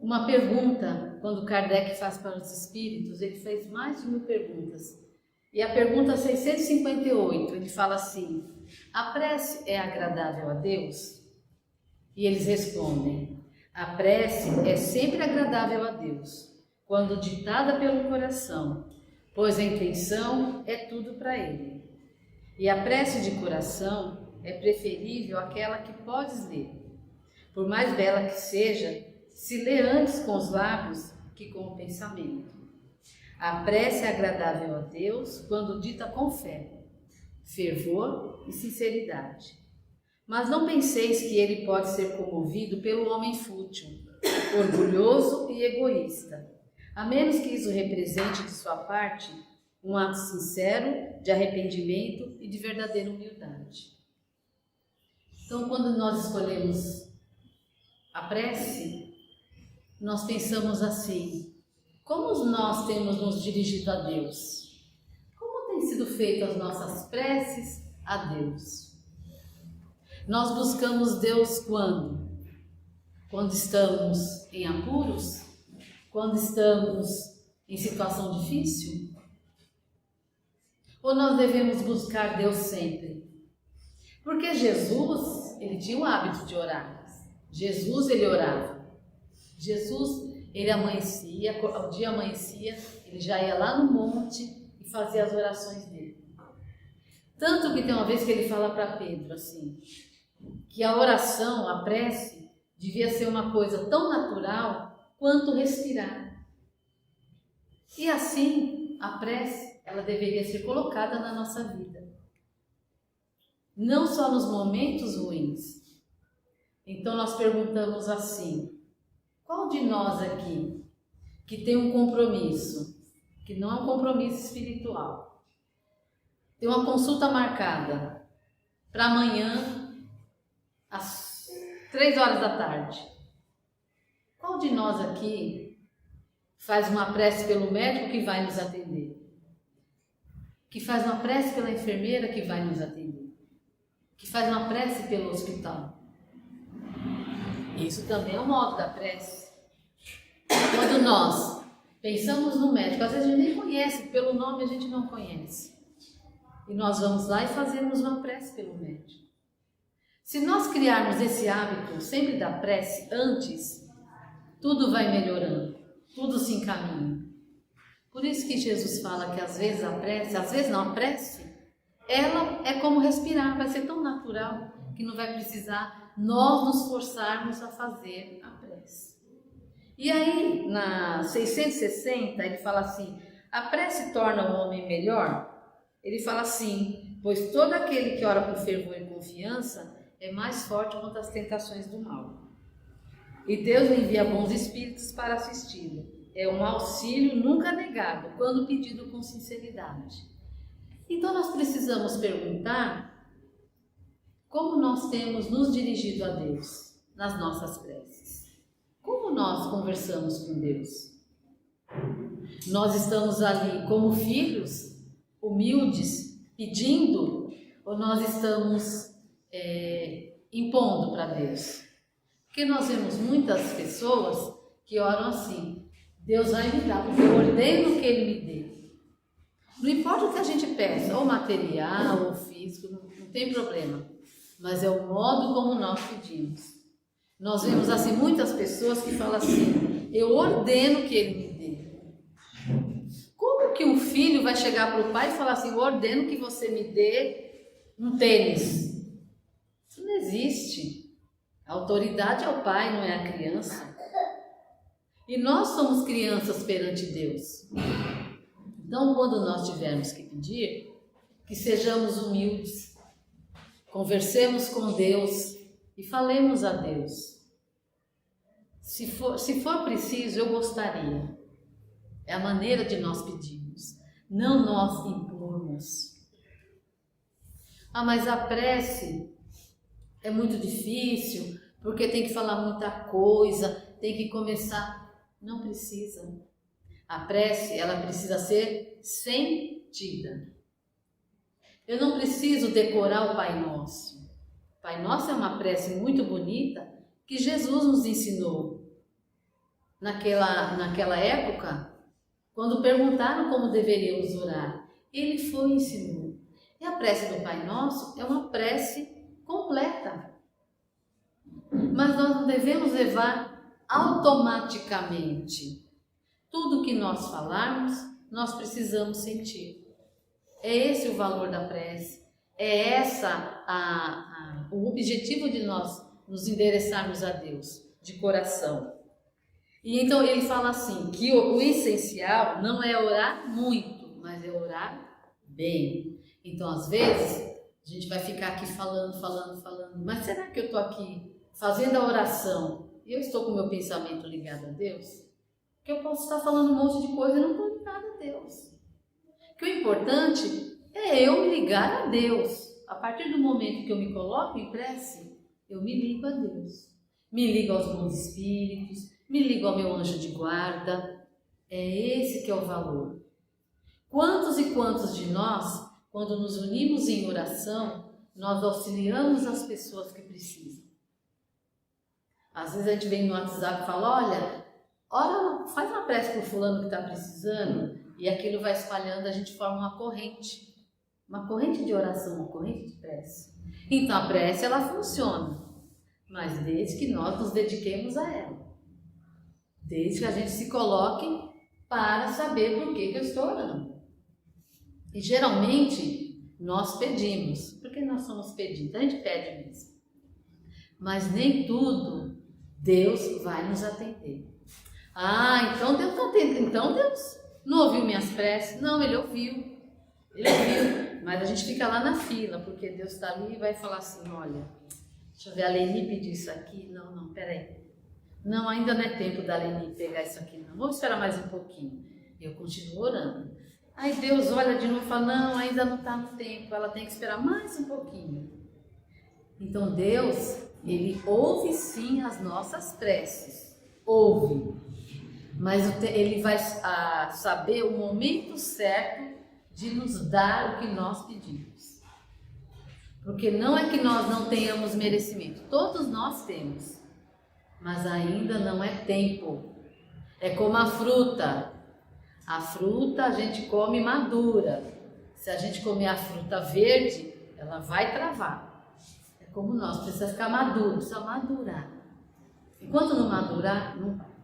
uma pergunta, quando Kardec faz para os espíritos, ele fez mais de 1000 perguntas. E a pergunta 658, ele fala assim: a prece é agradável a Deus? E eles respondem: a prece é sempre agradável a Deus, quando ditada pelo coração, pois a intenção é tudo para Ele. E a prece de coração é preferível àquela que podes ler. Por mais bela que seja, se lê antes com os lábios que com o pensamento. A prece é agradável a Deus quando dita com fé, fervor e sinceridade. Mas não penseis que ele pode ser comovido pelo homem fútil, orgulhoso e egoísta, a menos que isso represente de sua parte um ato sincero de arrependimento e de verdadeira humildade. Então, quando nós escolhemos a prece, nós pensamos assim: como nós temos nos dirigido a Deus? Como têm sido feitas as nossas preces a Deus? Nós buscamos Deus quando? Quando estamos em apuros? Quando estamos em situação difícil? Ou nós devemos buscar Deus sempre? Porque Jesus, ele tinha o hábito de orar. Jesus, ele orava. Jesus, ele amanhecia, ao dia amanhecia, ele já ia lá no monte e fazia as orações dele. Tanto que tem uma vez que ele fala para Pedro assim, que a oração, a prece, devia ser uma coisa tão natural quanto respirar. E assim, a prece, ela deveria ser colocada na nossa vida. Não só nos momentos ruins. Então nós perguntamos assim: qual de nós aqui que tem um compromisso, que não é um compromisso espiritual, tem uma consulta marcada para amanhã às 3 horas da tarde? Qual de nós aqui faz uma prece pelo médico que vai nos atender? Que faz uma prece pela enfermeira que vai nos atender? Que faz uma prece pelo hospital? Isso também é o modo da prece. Quando nós pensamos no médico, às vezes a gente nem conhece, pelo nome a gente não conhece. E nós vamos lá e fazemos uma prece pelo médico. Se nós criarmos esse hábito sempre da prece antes, tudo vai melhorando, tudo se encaminha. Por isso que Jesus fala que às vezes a prece, ela é como respirar, vai ser tão natural que não vai precisar nós nos forçarmos a fazer a prece. E aí, na 660, ele fala assim: a prece torna o homem melhor? Ele fala assim: pois todo aquele que ora com fervor e confiança é mais forte contra as tentações do mal. E Deus envia bons espíritos para assisti-lo. É um auxílio nunca negado, quando pedido com sinceridade. Então nós precisamos perguntar como nós temos nos dirigido a Deus nas nossas preces. Como nós conversamos com Deus? Nós estamos ali como filhos, humildes, pedindo, ou nós estamos impondo para Deus? Porque nós vemos muitas pessoas que oram assim: Deus vai me dar, porque eu ordeno que Ele me dê. Não importa o que a gente peça, ou material, ou físico, não tem problema. Mas é o modo como nós pedimos. Nós vemos assim muitas pessoas que falam assim: eu ordeno que Ele me dê. Como que um filho vai chegar para o pai e falar assim: eu ordeno que você me dê um tênis? Isso não existe. A autoridade é o pai, não é a criança. E nós somos crianças perante Deus. Então, quando nós tivermos que pedir, que sejamos humildes, conversemos com Deus e falemos a Deus. Se for preciso, eu gostaria. É a maneira de nós pedirmos, não nós impormos. Ah, mas a prece é muito difícil, porque tem que falar muita coisa, tem que começar. Não precisa. A prece, ela precisa ser sentida. Eu não preciso decorar o Pai Nosso. O Pai Nosso é uma prece muito bonita que Jesus nos ensinou naquela época, quando perguntaram como deveríamos orar, ele foi e ensinou. E a prece do Pai Nosso é uma prece completa. Mas nós não devemos levar automaticamente. Tudo que nós falarmos, nós precisamos sentir. É esse o valor da prece. É essa o objetivo de nós nos endereçarmos a Deus, de coração. E então ele fala assim, que o essencial não é orar muito, mas é orar bem. Então, às vezes, a gente vai ficar aqui falando, mas será que eu estou aqui fazendo a oração e eu estou com o meu pensamento ligado a Deus? Que eu posso estar falando um monte de coisa e não estou ligado a Deus. Que o importante é eu me ligar a Deus. A partir do momento que eu me coloco em prece, eu me ligo a Deus. Me ligo aos bons espíritos, me ligo ao meu anjo de guarda. É esse que é o valor. Quantos e quantos de nós, quando nos unimos em oração, nós auxiliamos as pessoas que precisam? Às vezes a gente vem no WhatsApp e fala, olha, faz uma prece para o fulano que está precisando, e aquilo vai espalhando, a gente forma uma corrente de oração, uma corrente de prece. Então a prece ela funciona, mas desde que nós nos dediquemos a ela, desde que a gente se coloque para saber por que eu estou orando. E geralmente nós pedimos, porque nós somos pedidos, a gente pede mesmo, mas nem tudo Deus vai nos atender. Então Deus não atende, então Deus não ouviu minhas preces? Não, Ele ouviu, mas a gente fica lá na fila, porque Deus está ali e vai falar assim, olha, deixa eu ver, a Leni pediu isso aqui, não, peraí, não, ainda não é tempo da Leni pegar isso aqui, não, vamos esperar mais um pouquinho, eu continuo orando, aí Deus olha de novo e fala, não, ainda não está no tempo, ela tem que esperar mais um pouquinho. Então Deus, Ele ouve sim as nossas preces, ouve, mas Ele vai saber o momento certo de nos dar o que nós pedimos. Porque não é que nós não tenhamos merecimento, todos nós temos, mas ainda não é tempo. É como a fruta a gente come madura, se a gente comer a fruta verde, ela vai travar. É como nós, precisa ficar maduro, precisa madurar. Enquanto não madurar, não vai.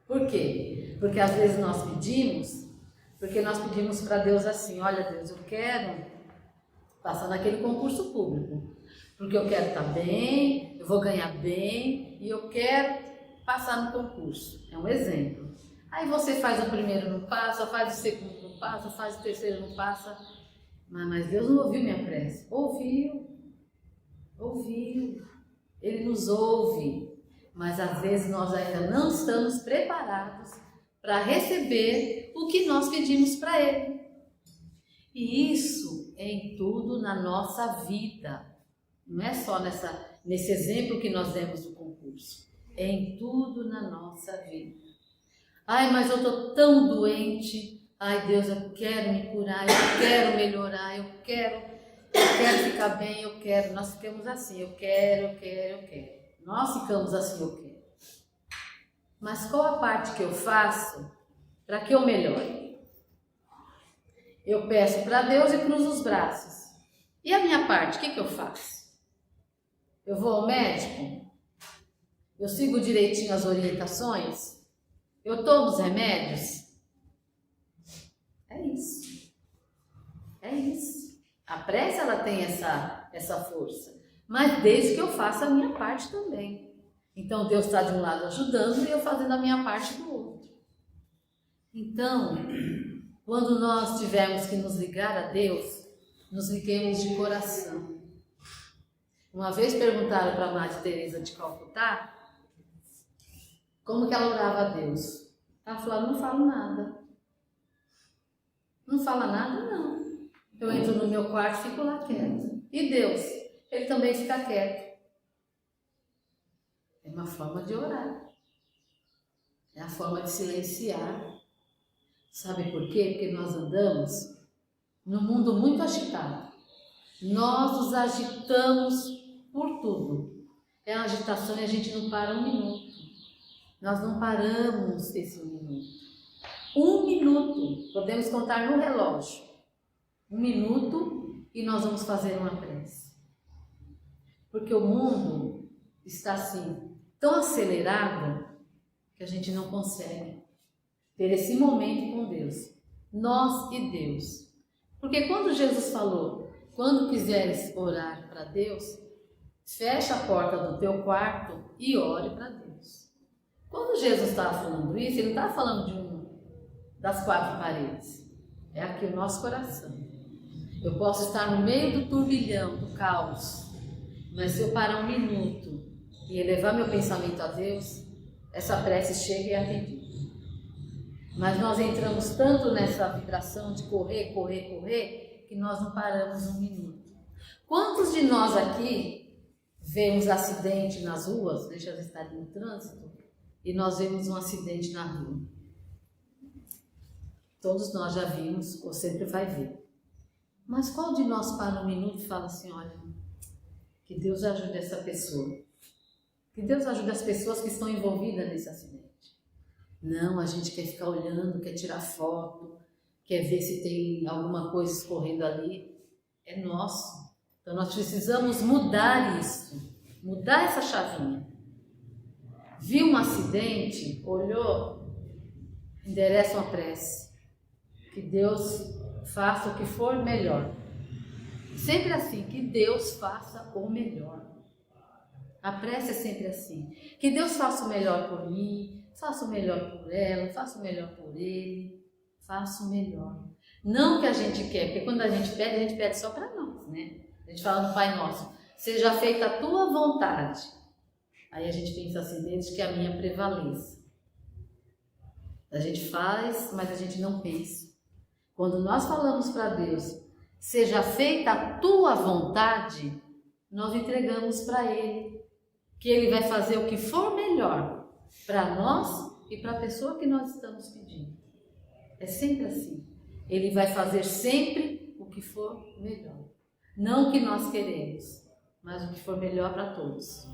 Por quê? Porque às vezes nós pedimos para Deus assim, olha Deus, eu quero passar naquele concurso público, porque eu quero estar bem, eu vou ganhar bem e eu quero passar no concurso. É um exemplo. Aí você faz o primeiro, não passa, faz o segundo, não passa, faz o terceiro, não passa. Mas Deus não ouviu minha prece. Ouviu. Ele nos ouve. Mas às vezes nós ainda não estamos preparados para receber o que nós pedimos para Ele. E isso é em tudo na nossa vida. Não é só nesse exemplo que nós demos do concurso. É em tudo na nossa vida. Ai, mas eu estou tão doente. Ai, Deus, eu quero me curar, eu quero melhorar, eu quero ficar bem, eu quero. Nós ficamos assim, eu quero. Nós ficamos assim, eu quero. Mas qual a parte que eu faço para que eu melhore? Eu peço para Deus e cruzo os braços. E a minha parte, o que eu faço? Eu vou ao médico? Eu sigo direitinho as orientações? Eu tomo os remédios? É isso. A prece ela tem essa força. Mas desde que eu faça a minha parte também. Então Deus está de um lado ajudando e eu fazendo a minha parte do outro. Então, quando nós tivermos que nos ligar a Deus, nos liguemos de coração. Uma vez perguntaram para a Madre Teresa de Calcutá como que ela orava a Deus. Ela falou, não falo nada. Não fala nada, não. Eu entro no meu quarto e fico lá quieto. E Deus? Ele também fica quieto. É uma forma de orar. É a forma de silenciar. Sabe por quê? Porque nós andamos num mundo muito agitado. Nós nos agitamos por tudo. É uma agitação e a gente não para um minuto. Nós não paramos esse 1 minuto. 1 minuto, podemos contar no relógio. 1 minuto e nós vamos fazer uma prece. Porque o mundo está assim, tão acelerado, que a gente não consegue ter esse momento com Deus. Nós e Deus. Porque quando Jesus falou, quando quiseres orar para Deus, fecha a porta do teu quarto e ore para Deus. Quando Jesus estava falando isso, ele não estava falando das 4 paredes. É aqui o nosso coração. Eu posso estar no meio do turbilhão, do caos, mas se eu parar 1 minuto e elevar meu pensamento a Deus, essa prece chega e é atendida. Mas nós entramos tanto nessa vibração de correr, correr, correr, que nós não paramos 1 minuto. Quantos de nós aqui vemos acidente nas ruas, deixa eu estar no trânsito, e nós vemos um acidente na rua? Todos nós já vimos, ou sempre vai ver. Mas qual de nós para 1 minuto e fala assim, olha, que Deus ajude essa pessoa. Que Deus ajude as pessoas que estão envolvidas nesse acidente. Não, a gente quer ficar olhando, quer tirar foto, quer ver se tem alguma coisa escorrendo ali. É nosso. Então nós precisamos mudar isso, mudar essa chavinha. Viu um acidente, olhou, endereça uma prece. Que Deus faça o que for melhor. Sempre assim, que Deus faça o melhor. A prece é sempre assim. Que Deus faça o melhor por mim, faça o melhor por ela, faça o melhor por ele, faça o melhor. Não que a gente quer, porque quando a gente pede só para nós, né? A gente fala no Pai Nosso, seja feita a tua vontade. Aí a gente pensa assim, desde que a minha prevaleça. A gente faz, mas a gente não pensa. Quando nós falamos para Deus, seja feita a tua vontade, nós entregamos para Ele, que Ele vai fazer o que for melhor para nós e para a pessoa que nós estamos pedindo. É sempre assim. Ele vai fazer sempre o que for melhor. Não o que nós queremos, mas o que for melhor para todos.